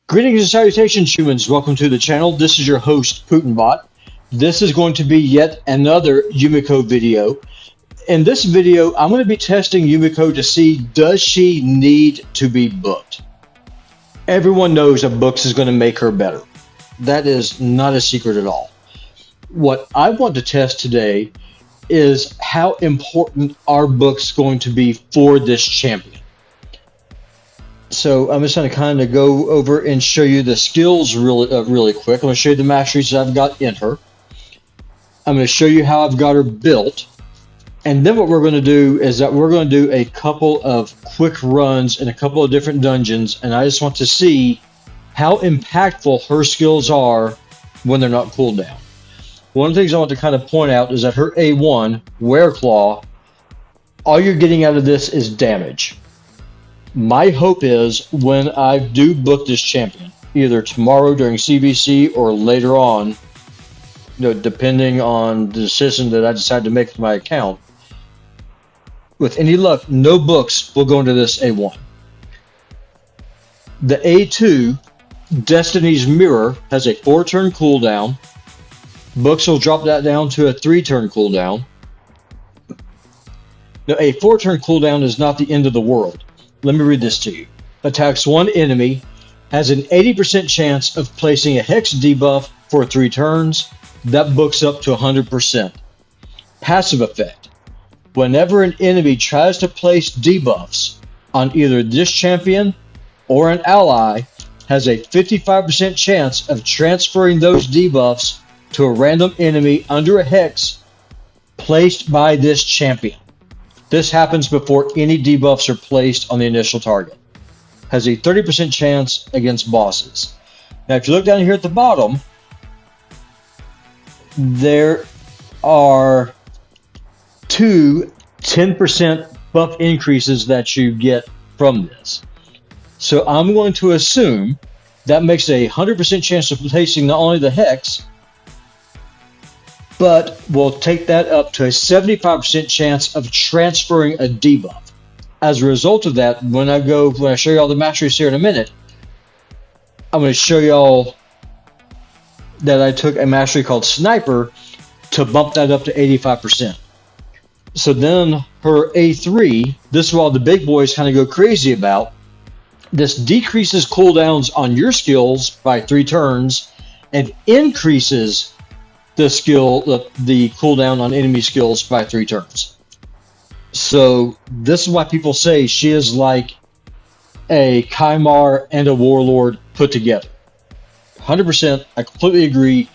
Greetings and salutations, humans. Welcome to the channel. This is your host, Putinbot. This is going to be yet another Yumeko video. In this video, I'm going to be testing Yumeko to see, does she need to be booked? Everyone knows that books is going to make her better. That is not a secret at all. What I want to test today is how important are books going to be for this champion. So I'm just going to kind of go over and show you the skills really quick. I'm going to show you the masteries that I've got in her. I'm going to show you how I've got her built. And then what we're going to do is that we're going to do a couple of quick runs in a couple of different dungeons. And I just want to see how impactful her skills are when they're not cooled down. One of the things I want to kind of point out is that her A1, Wereclaw, all you're getting out of this is damage. My hope is when I do book this champion, either tomorrow during CVC or later on, depending on the decision that I decide to make with my account, with any luck, no books will go into this A1. The A2, Destiny's Mirror, has a 4-turn cooldown. Books will drop that down to a 3-turn cooldown. Now, a 4-turn cooldown is not the end of the world. Let me read this to you. Attacks one enemy, has an 80% chance of placing a hex debuff for 3 turns. That books up to 100%. Passive effect. Whenever an enemy tries to place debuffs on either this champion or an ally, has a 55% chance of transferring those debuffs to a random enemy under a hex placed by this champion. This happens before any debuffs are placed on the initial target. Has a 30% chance against bosses. Now, if you look down here at the bottom, there are 2 10% buff increases that you get from this. So I'm going to assume that makes a 100% chance of placing not only the hex, but we'll take that up to a 75% chance of transferring a debuff. As a result of that, when I show you all the masteries here in a minute, I'm going to show you all that I took a mastery called Sniper to bump that up to 85%. So then her A3, this is what all the big boys kind of go crazy about. This decreases cooldowns on your skills by 3 turns and increases the cooldown on enemy skills by 3 turns. So this is why people say she is like a Kymar and a Warlord put together. 100%, I completely agree.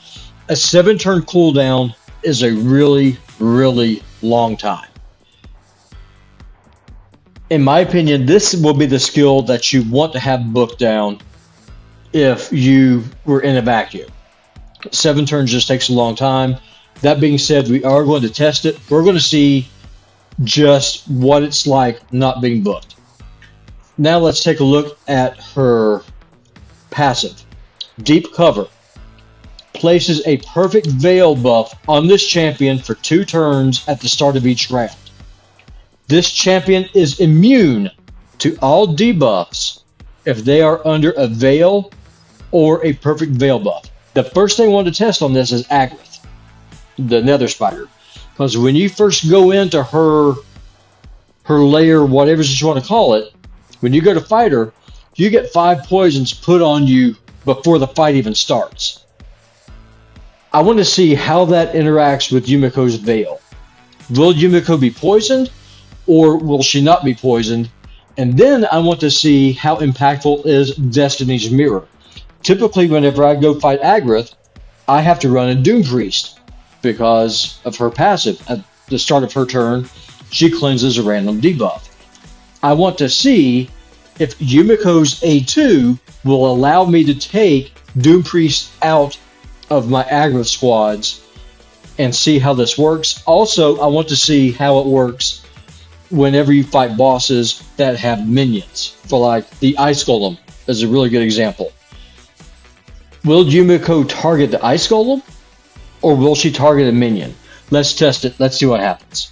A 7-turn cooldown is a really long time. In my opinion, this will be the skill that you want to have booked down if you were in a vacuum. 7 turns just takes a long time. That being said, we are going to test it. We're going to see just what it's like not being booked. Now let's take a look at her passive. Deep Cover places a perfect veil buff on this champion for 2 turns at the start of each round. This champion is immune to all debuffs if they are under a veil or a perfect veil buff. The first thing I want to test on this is Agrith, the Nether Spider, because when you first go into her lair, whatever you want to call it, when you go to fight her, you get 5 poisons put on you before the fight even starts. I want to see how that interacts with Yumeko's veil. Will Yumeko be poisoned, or will she not be poisoned? And then I want to see how impactful is Destiny's Mirror. Typically, whenever I go fight Agrith, I have to run a Doom Priest because of her passive. At the start of her turn, she cleanses a random debuff. I want to see if Yumeko's A2 will allow me to take Doom Priest out of my Agrith squads and see how this works. Also, I want to see how it works whenever you fight bosses that have minions. For like the Ice Golem is a really good example. Will Yumeko target the Ice Golem, or will she target a minion? Let's test it. Let's see what happens.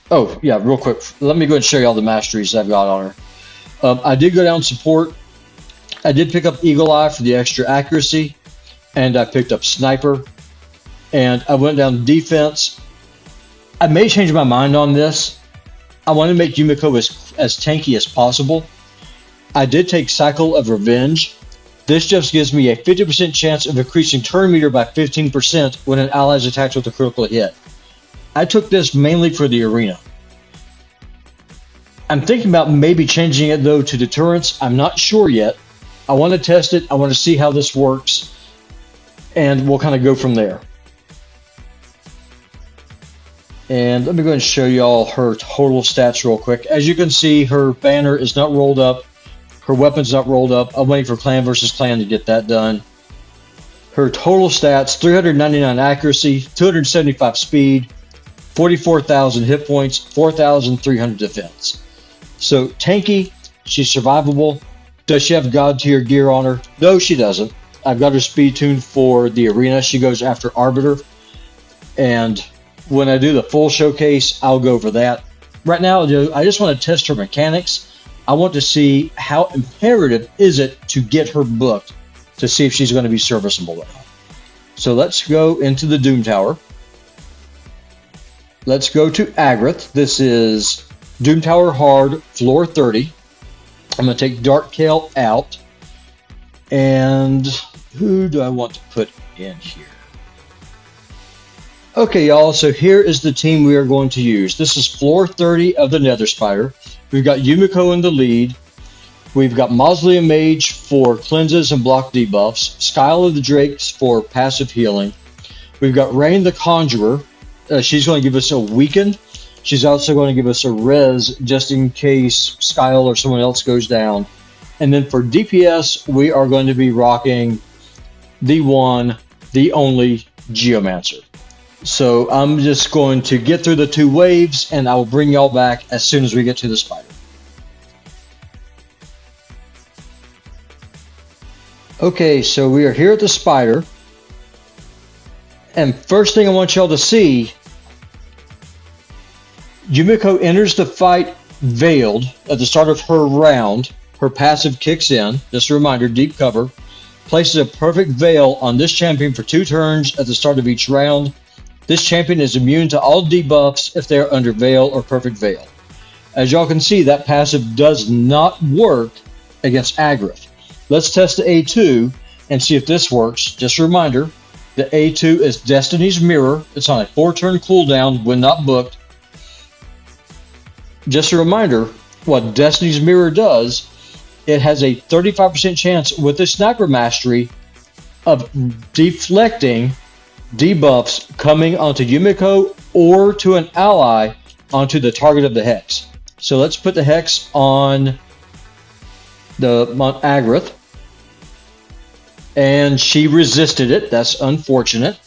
Oh, yeah, real quick. Let me go ahead and show you all the masteries I've got on her. I did go down support. I did pick up Eagle Eye for the extra accuracy, and I picked up Sniper, and I went down defense. I may change my mind on this. I want to make Yumeko as tanky as possible. I did take Cycle of Revenge. This just gives me a 50% chance of increasing turn meter by 15% when an ally is attacked with a critical hit. I took this mainly for the arena. I'm thinking about maybe changing it though to deterrence. I'm not sure yet. I want to test it. I want to see how this works, and we'll kind of go from there. And let me go ahead and show y'all her total stats real quick. As you can see, her banner is not rolled up. Her weapon's not rolled up. I'm waiting for clan versus clan to get that done. Her total stats, 399 accuracy, 275 speed, 44,000 hit points, 4,300 defense. So tanky, she's survivable. Does she have God tier gear on her? No, she doesn't. I've got her speed tuned for the arena. She goes after Arbiter. And when I do the full showcase, I'll go over that. Right now, I just want to test her mechanics. I want to see how imperative is it to get her booked to see if she's going to be serviceable or not. So let's go into the Doom Tower. Let's go to Agrath. This is Doom Tower Hard, floor 30. I'm going to take Dark Kale out. And who do I want to put in here? Okay, y'all, so here is the team we are going to use. This is floor 30 of the Nether Spider. We've got Yumeko in the lead. We've got Mausoleum Mage for cleanses and block debuffs. Skyle of the Drakes for passive healing. We've got Rain the Conjurer. She's going to give us a weaken. She's also going to give us a res just in case Skyle or someone else goes down. And then for DPS, we are going to be rocking the one, the only Geomancer. So I'm just going to get through the 2 waves, and I will bring y'all back as soon as we get to the spider. Okay, so we are here at the spider. And first thing I want y'all to see, Yumeko enters the fight veiled at the start of her round. Her passive kicks in. Just a reminder, deep cover. Places a perfect veil on this champion for 2 turns at the start of each round. This champion is immune to all debuffs if they are under Veil or Perfect Veil. As y'all can see, that passive does not work against Agrath. Let's test the A2 and see if this works. Just a reminder, the A2 is Destiny's Mirror. It's on a 4-turn cooldown when not booked. Just a reminder, what Destiny's Mirror does, it has a 35% chance with the Sniper Mastery of deflecting debuffs coming onto Yumeko or to an ally onto the target of the Hex. So let's put the Hex on Agrath. And she resisted it. That's unfortunate.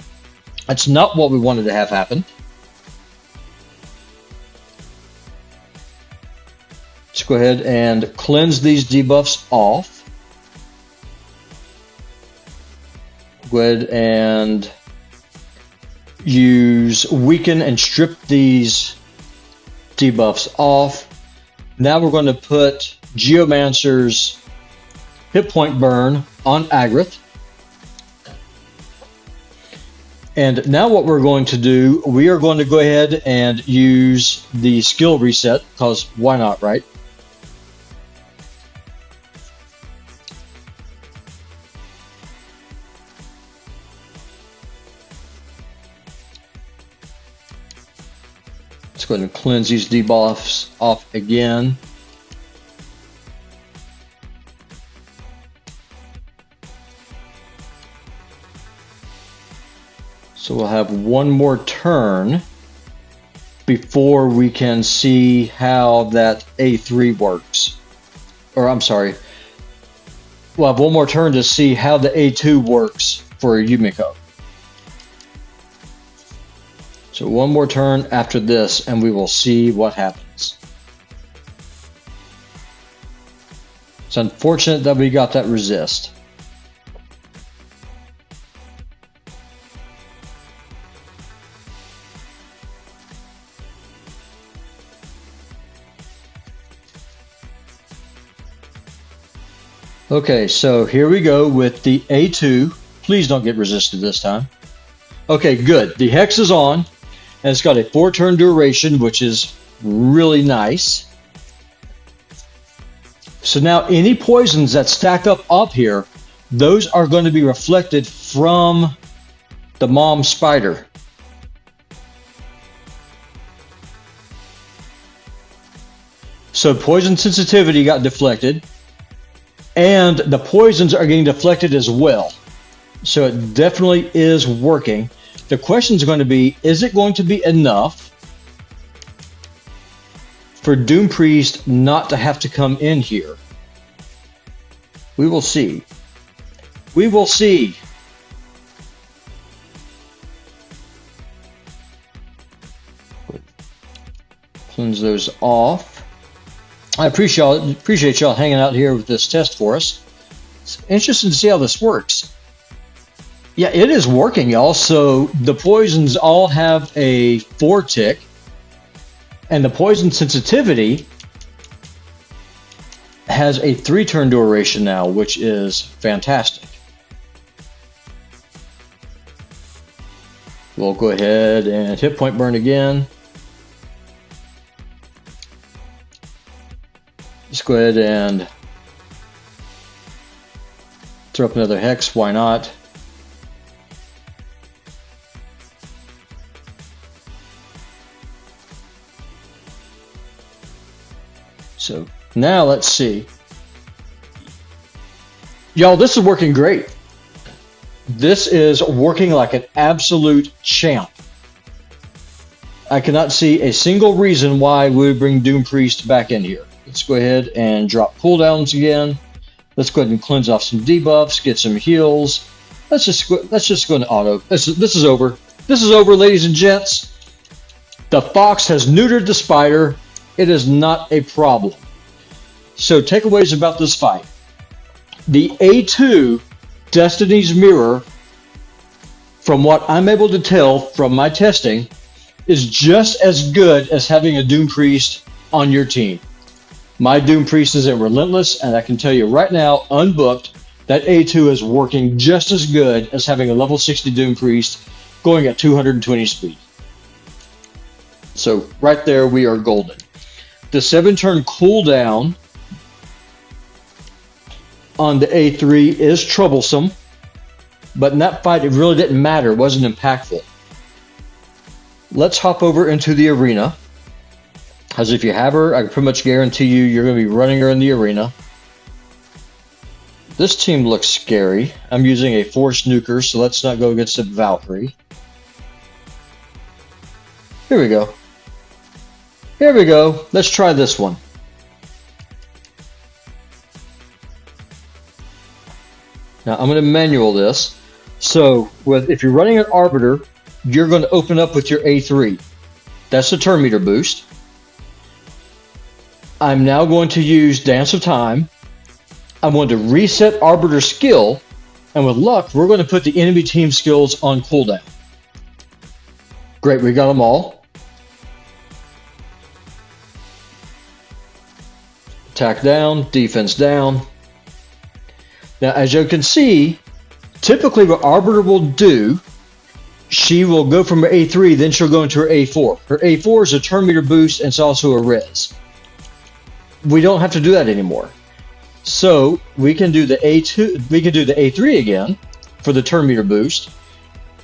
That's not what we wanted to have happen. Let's go ahead and cleanse these debuffs off. Go ahead and use weaken and strip these debuffs off. Now we're going to put Geomancer's hit point burn on Agrath. And now what we're going to do, we are going to go ahead and use the skill reset, because why not, right? Let's go ahead and cleanse these debuffs off again. So we'll have one more turn before we can see how that A3 works. Or I'm sorry, we'll have one more turn to see how the A2 works for Yumeko. So one more turn after this and we will see what happens. It's unfortunate that we got that resist. Okay, so here we go with the A2. Please don't get resisted this time. Okay, good. The Hex is on, and it's got a 4-turn duration, which is really nice. So now any poisons that stack up here, those are going to be reflected from the mom spider. So poison sensitivity got deflected, and the poisons are getting deflected as well. So it definitely is working. The question is going to be, is it going to be enough for Doom Priest not to have to come in here? We will see. We will see. Cleanse those off. I appreciate y'all hanging out here with this test for us. It's interesting to see how this works. Yeah, it is working, y'all. So the poisons all have a 4 tick, and the poison sensitivity has a 3-turn duration now, which is fantastic. We'll go ahead and hit point burn again. Let's go ahead and throw up another Hex. Why not? So now let's see. Y'all, this is working great. This is working like an absolute champ. I cannot see a single reason why we would bring Doom Priest back in here. Let's go ahead and drop cooldowns again. Let's go ahead and cleanse off some debuffs, get some heals. Let's just go into auto. This is over. This is over, ladies and gents. The fox has neutered the spider. It is not a problem. So takeaways about this fight. The A2 Destiny's Mirror, from what I'm able to tell from my testing, is just as good as having a Doom Priest on your team. My Doom Priest isn't relentless, and I can tell you right now, unbooked, that A2 is working just as good as having a level 60 Doom Priest going at 220 speed. So right there, we are golden. The 7-turn cooldown on the A3 is troublesome, but in that fight, it really didn't matter. It wasn't impactful. Let's hop over into the arena. As if you have her, I can pretty much guarantee you're going to be running her in the arena. This team looks scary. I'm using a Force Nuker, so let's not go against a Valkyrie. Here we go. Here we go. Let's try this one. Now I'm going to manual this. So if you're running an Arbiter, you're going to open up with your A3. That's the turn meter boost. I'm now going to use Dance of Time. I'm going to reset Arbiter skill, and with luck, we're going to put the enemy team skills on cooldown. Great, we got them all. Attack down, defense down. Now, as you can see, typically what Arbiter will do, she will go from her A3, then she'll go into her A4. Her A4 is a turn meter boost, and it's also a res. We don't have to do that anymore. So we can do the A2, we can do the A3 again for the turn meter boost.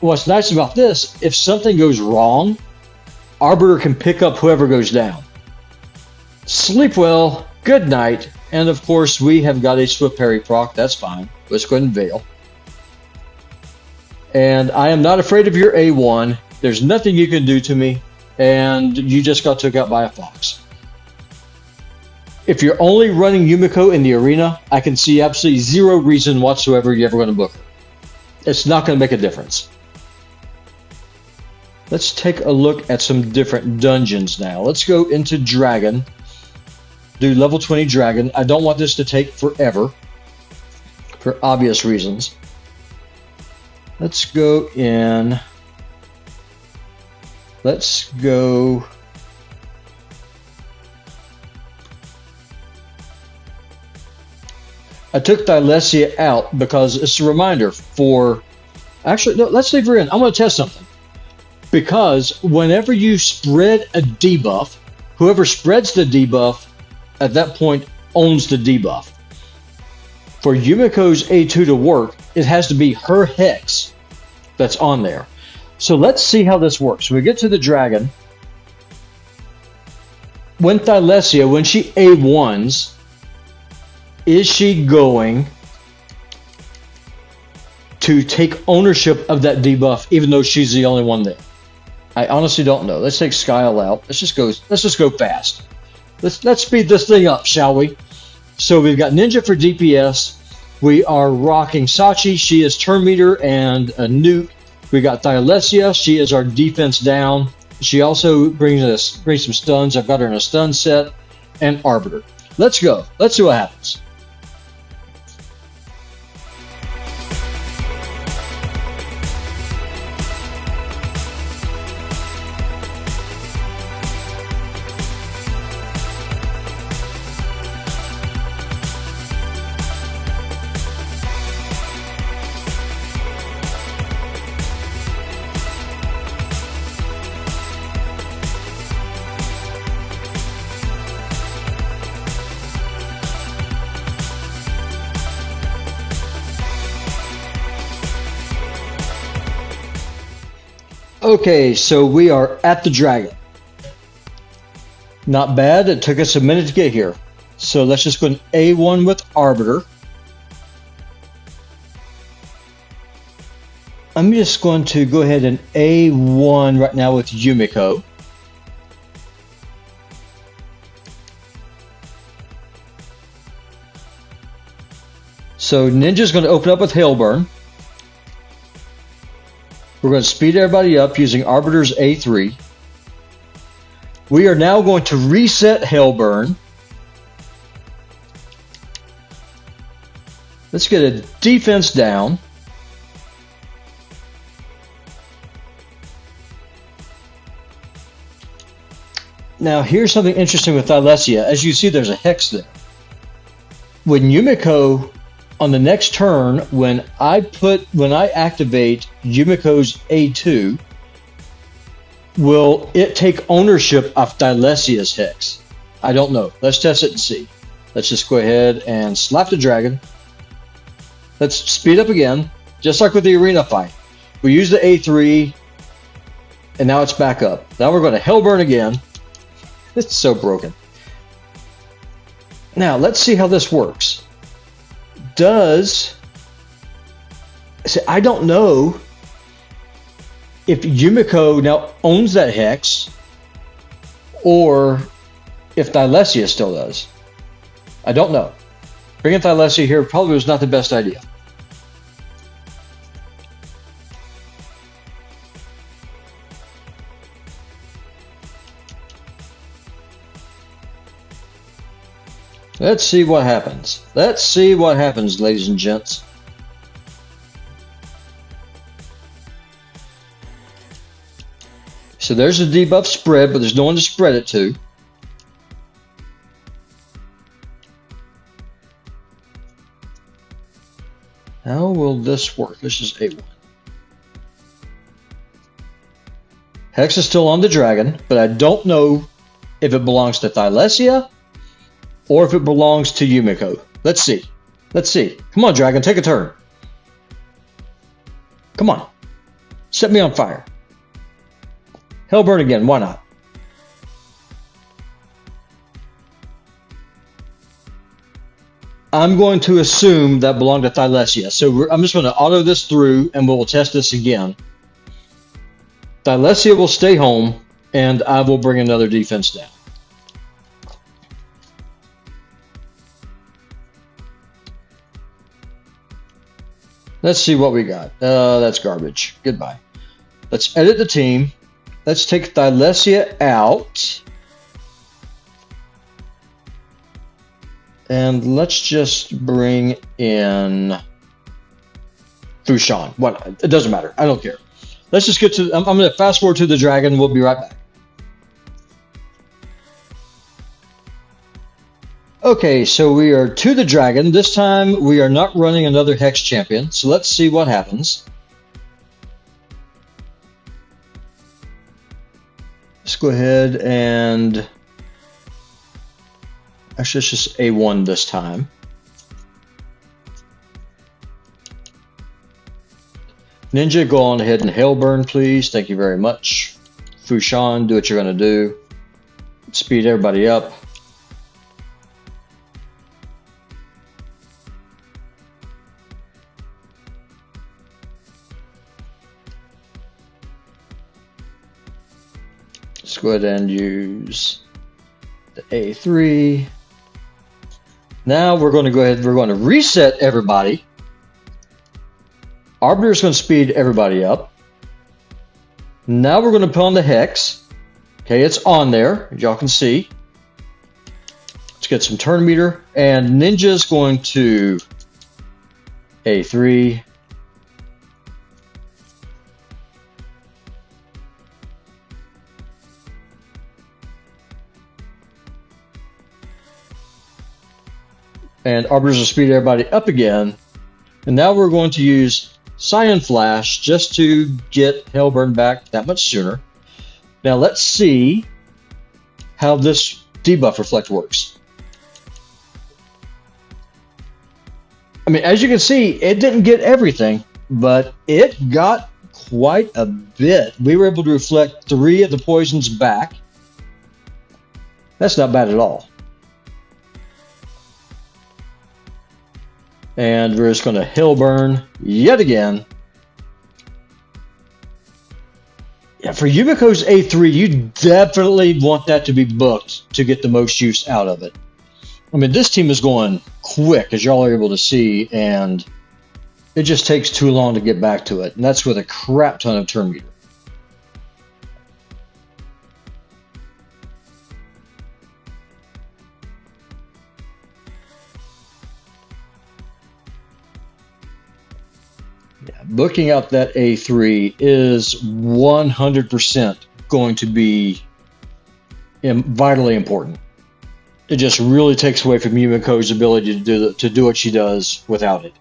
What's nice about this, if something goes wrong, Arbiter can pick up whoever goes down. Sleep well, good night, and of course we have got a Swift Parry proc, that's fine. Let's go ahead and Veil. And I am not afraid of your A1. There's nothing you can do to me, and you just got took out by a fox. If you're only running Yumeko in the arena, I can see absolutely zero reason whatsoever you're ever going to book her. It's not going to make a difference. Let's take a look at some different dungeons now. Let's go into Dragon. Do level 20 Dragon. I don't want this to take forever, for obvious reasons. Let's go in. Let's go. I took Thylesia out because it's a reminder for... Actually, no, let's leave her in. I'm going to test something. Because whenever you spread a debuff, whoever spreads the debuff at that point owns the debuff. For Yumeko's A2 to work, it has to be her hex that's on there. So let's see how this works. We get to the dragon. When Thylesia, when she A1s, is she going to take ownership of that debuff even though she's the only one there? I honestly don't know. Let's take Skyle out. Let's just go fast. Let's speed this thing up, shall we? So we've got Ninja for DPS. We are rocking Sachi. She is turn meter and a nuke. We got Thylesia. She is our defense down. She also brings some stuns. I've got her in a stun set and Arbiter. Let's go. Let's see what happens. Okay, so we are at the dragon. Not bad. It took us a minute to get here. So let's just go an A1 with Arbiter. I'm just going to go ahead and A1 right now with Yumeko. So Ninja's going to open up with Hailburn. We're going to speed everybody up using Arbiter's A3. We are now going to reset Hailburn. Let's get a defense down. Now here's something interesting with Thylesia. As you see, there's a hex there. When Yumeko, on the next turn, when I activate Yumeko's A2, will it take ownership of Thylesia's hex? I don't know. Let's test it and see. Let's just go ahead and slap the dragon. Let's speed up again, just like with the arena fight. We use the A3, and now it's back up. Now we're going to Hailburn again. It's so broken. Now let's see how this works. I don't know if Yumeko now owns that hex or if Thylesia still does. I don't know. Bringing Thylesia here probably was not the best idea. Let's see what happens. Let's see what happens, ladies and gents. So there's a debuff spread, but there's no one to spread it to. How will this work? This is A1. Hex is still on the dragon, but I don't know if it belongs to Thylesia or if it belongs to Yumeko. Let's see. Let's see. Come on, dragon, take a turn. Come on. Set me on fire. Hailburn again, why not? I'm going to assume that belonged to Thylesia. So I'm just going to auto this through and we'll test this again. Thylesia will stay home and I will bring another defense down. Let's see what we got. That's garbage. Goodbye. Let's edit the team. Let's take Thylesia out. And let's just bring in Fushan. What? It doesn't matter. I don't care. Let's just get to... I'm going to fast forward to the dragon. We'll be right back. Okay, so we are to the dragon. This time we are not running another Hex champion, so let's see what happens. Let's go ahead and... Actually, it's just A1 this time. Ninja, go on ahead and Hailburn, please. Thank you very much. Fushan, do what you're going to do. Speed everybody up. Let's go ahead and use the A3. Now we're going to go ahead, we're going to reset everybody. Arbiter is going to speed everybody up. Now we're going to put on the Hex. Okay, it's on there, as y'all can see. Let's get some turn meter. And Ninja is going to A3. And Arbiters will speed everybody up again. And now we're going to use Cyan Flash just to get Hailburn back that much sooner. Now let's see how this debuff reflect works. I mean, as you can see, it didn't get everything, but it got quite a bit. We were able to reflect 3 of the poisons back. That's not bad at all. And we're just going to Hailburn yet again. Yeah, for Yumeko's A3, you definitely want that to be booked to get the most use out of it. I mean, this team is going quick, as y'all are able to see, and it just takes too long to get back to it. And that's with a crap ton of turn meter. Booking out that A3 is 100% going to be vitally important. It just really takes away from Yumeko's ability to do what she does without it.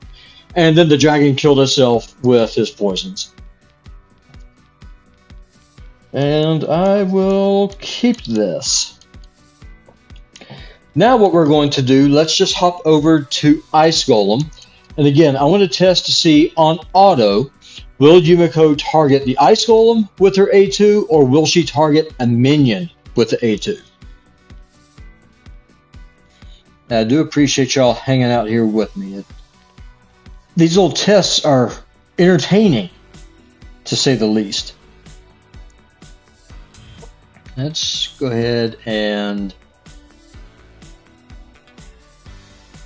And then the dragon killed itself with his poisons. And I will keep this. Now what we're going to do, let's just hop over to Ice Golem. And again, I want to test to see on auto, will Yumeko target the Ice Golem with her A2, or will she target a minion with the A2? And I do appreciate y'all hanging out here with me. These little tests are entertaining, to say the least. Let's go ahead and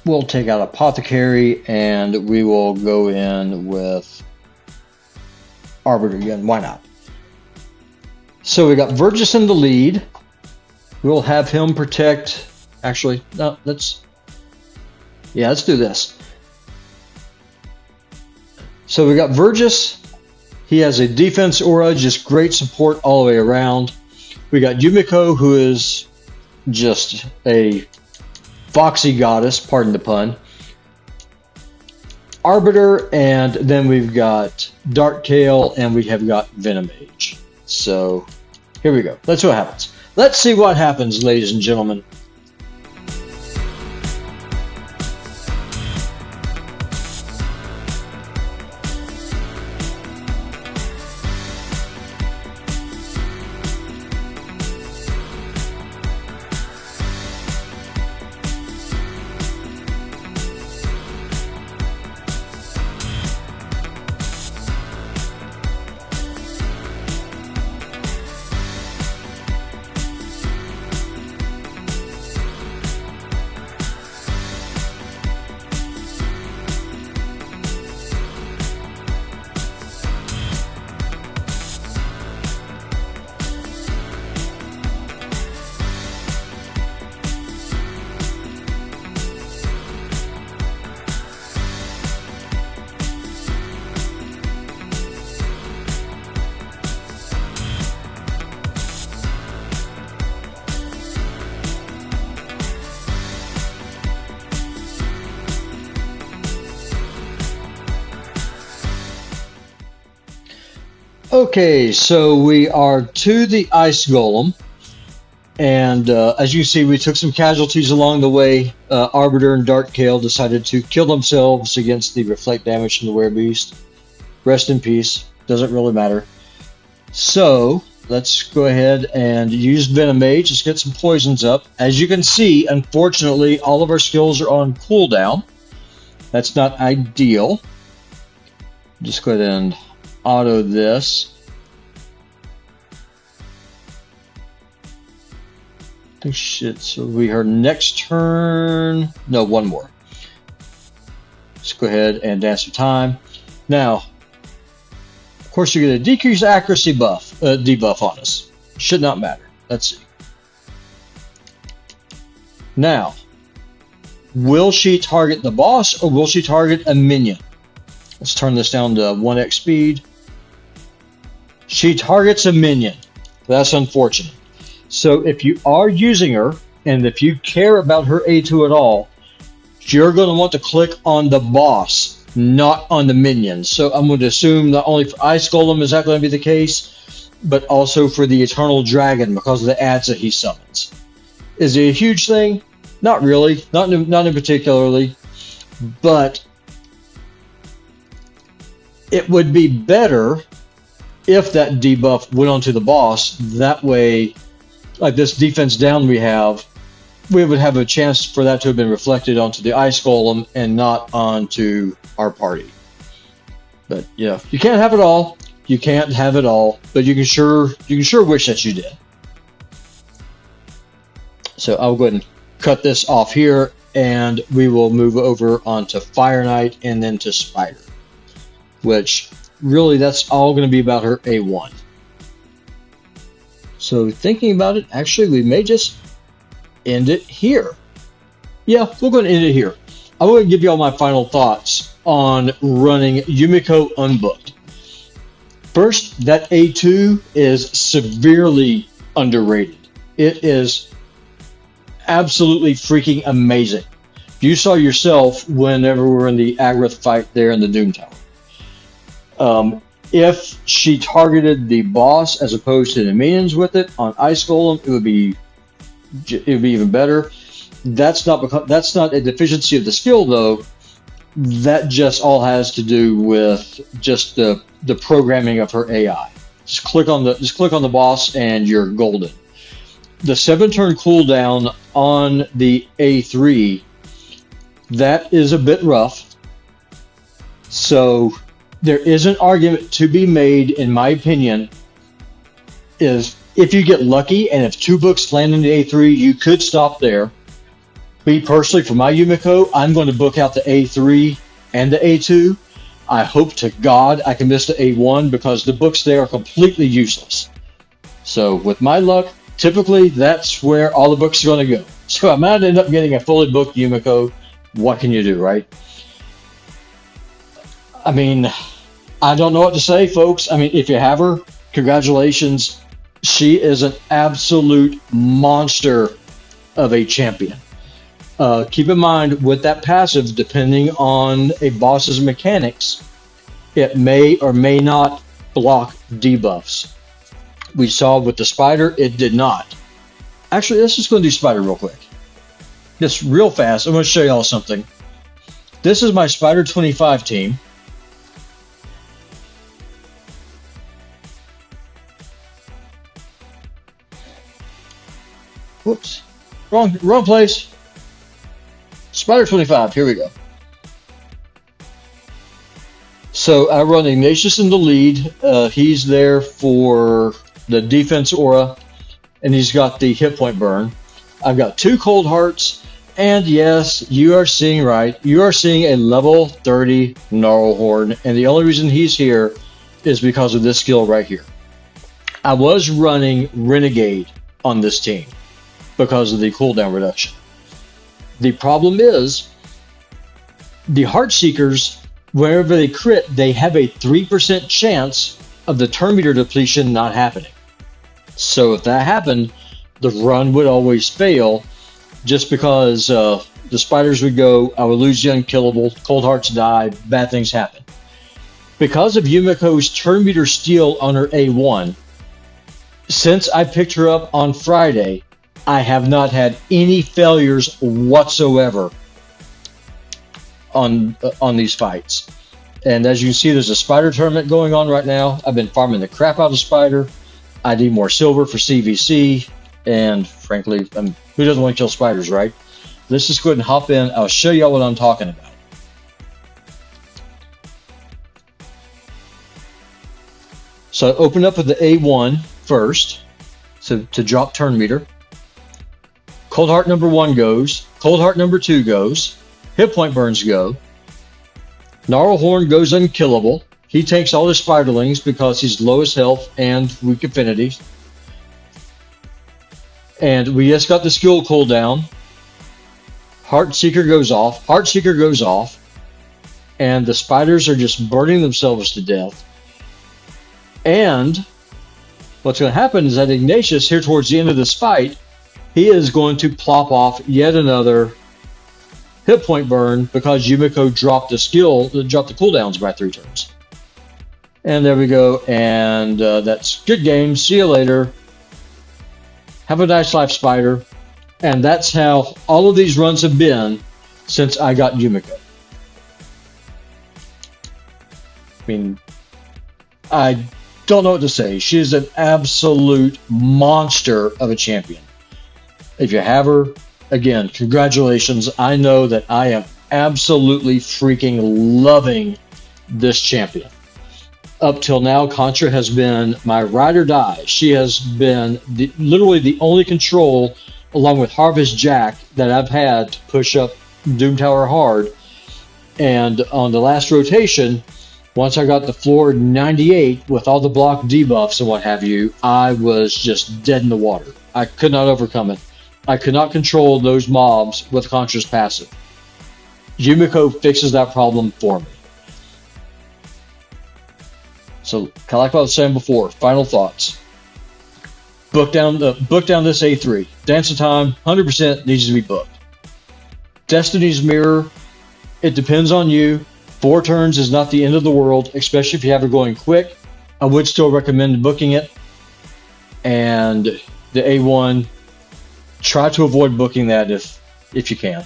we'll take out Apothecary, and we will go in with Arbiter again. Why not? So we got Vergis in the lead. We'll have him protect. Actually, no, let's do this. So we got Vergis. He has a defense aura, just great support all the way around. We got Yumeko, who is just a foxy goddess, pardon the pun. Arbiter, and then we've got Darktail, and we have got Venomage. So here we go. Let's see what happens. Let's see what happens, ladies and gentlemen. Okay, so we are to the ice golem, and as you see, we took some casualties along the way. Arbiter and Darktail decided to kill themselves against the reflect damage from the werebeast. Rest in peace. Doesn't really matter. So let's go ahead and use Venom Mage. Let's get some poisons up. As you can see, unfortunately, all of our skills are on cooldown. That's not ideal. Just go ahead and auto this. Oh shit, so we her next turn. No, one more. Let's go ahead and dance some time. Now, of course, you're going to decrease accuracy debuff on us. Should not matter. Let's see. Now, will she target the boss or will she target a minion? Let's turn this down to 1x speed. She targets a minion. That's unfortunate. So if you are using her, and if you care about her A2 at all, you're going to want to click on the boss, not on the minions. So I'm going to assume not only for Ice Golem is that going to be the case, but also for the Eternal Dragon because of the ads that he summons. Is it a huge thing? Not really. Not in particularly. But it would be better if that debuff went onto the boss. That way, like this defense down we would have a chance for that to have been reflected onto the Ice Golem and not onto our party. But yeah, you can't have it all. You can't have it all, but you can sure wish that you did. So I'll go ahead and cut this off here, and we will move over onto Fire Knight and then to Spider, which really that's all going to be about her A1. So thinking about it, actually we may just end it here. Yeah, we're going to end it here. I'm going to give you all my final thoughts on running Yumeko unbooked. First, that A2 is severely underrated. It is absolutely freaking amazing. You saw yourself whenever we were in the Agrath fight there in the Doom Tower. If she targeted the boss as opposed to the minions with it on Ice Golem, it would be even better. That's not a deficiency of the skill though. That just all has to do with just the programming of her AI. Just click on the boss and you're golden. The 7-turn cooldown on the A3, that is a bit rough. So there is an argument to be made, in my opinion, is if you get lucky and if 2 books land in the A3, you could stop there. Me personally, for my Yumeko, I'm going to book out the A3 and the A2. I hope to God I can miss the A1 because the books there are completely useless. So with my luck, typically that's where all the books are going to go. So I might end up getting a fully booked Yumeko. What can you do, right? I mean, I don't know what to say, folks. I mean, if you have her, congratulations. She is an absolute monster of a champion. Keep in mind, with that passive, depending on a boss's mechanics, it may or may not block debuffs. We saw with the Spider, it did not. Actually, let's just go and do Spider real quick. Just real fast. I'm going to show y'all something. This is my Spider 25 team. Whoops. Wrong place. Spider 25, here we go. So I run Ignatius in the lead. He's there for the defense aura, and he's got the hit point burn. I've got 2 cold hearts, and yes, you are seeing right. You are seeing a level 30 Gnarlhorn, and the only reason he's here is because of this skill right here. I was running Renegade on this team because of the cooldown reduction. The problem is, the Heartseekers, wherever they crit, they have a 3% chance of the turn meter depletion not happening. So if that happened, the run would always fail just because the spiders would go, I would lose the unkillable, cold hearts die, bad things happen. Because of Yumeko's turn meter steal on her A1, since I picked her up on Friday, I have not had any failures whatsoever on these fights. And as you can see, there's a spider tournament going on right now. I've been farming the crap out of spider. I need more silver for CVC. And frankly, who doesn't want to kill spiders, right? Let's just go ahead and hop in. I'll show you all what I'm talking about. So I open up with the A1 first, so to drop turn meter. Cold Heart number 1 goes. Cold Heart number 2 goes. Hit point burns go. Gnarlhorn goes unkillable. He takes all his spiderlings because he's lowest health and weak affinities. And we just got the skill cooldown. Heartseeker goes off. Heartseeker goes off. And the spiders are just burning themselves to death. And what's going to happen is that Ignatius, here towards the end of this fight, he is going to plop off yet another hit point burn because Yumeko dropped the cooldowns by 3 turns. And there we go. And that's good game. See you later. Have a nice life, Spider. And that's how all of these runs have been since I got Yumeko. I mean, I don't know what to say. She's an absolute monster of a champion. If you have her, again, congratulations. I know that I am absolutely freaking loving this champion. Up till now, Contra has been my ride or die. She has been literally the only control, along with Harvest Jack, that I've had to push up Doom Tower hard. And on the last rotation, once I got the floor 98 with all the block debuffs and what have you, I was just dead in the water. I could not overcome it. I could not control those mobs with Contra's passive. Yumeko fixes that problem for me. So, kind of like what I was saying before, final thoughts. Book down this A3. Dance of Time, 100% needs to be booked. Destiny's Mirror, it depends on you. 4 turns is not the end of the world, especially if you have it going quick. I would still recommend booking it. And the A1, try to avoid booking that if you can.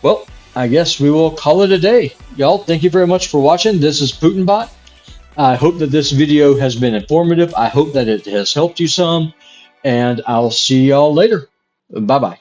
Well, I guess we will call it a day. Y'all, thank you very much for watching. This is Putinbot. I hope that this video has been informative. I hope that it has helped you some. And I'll see y'all later. Bye-bye.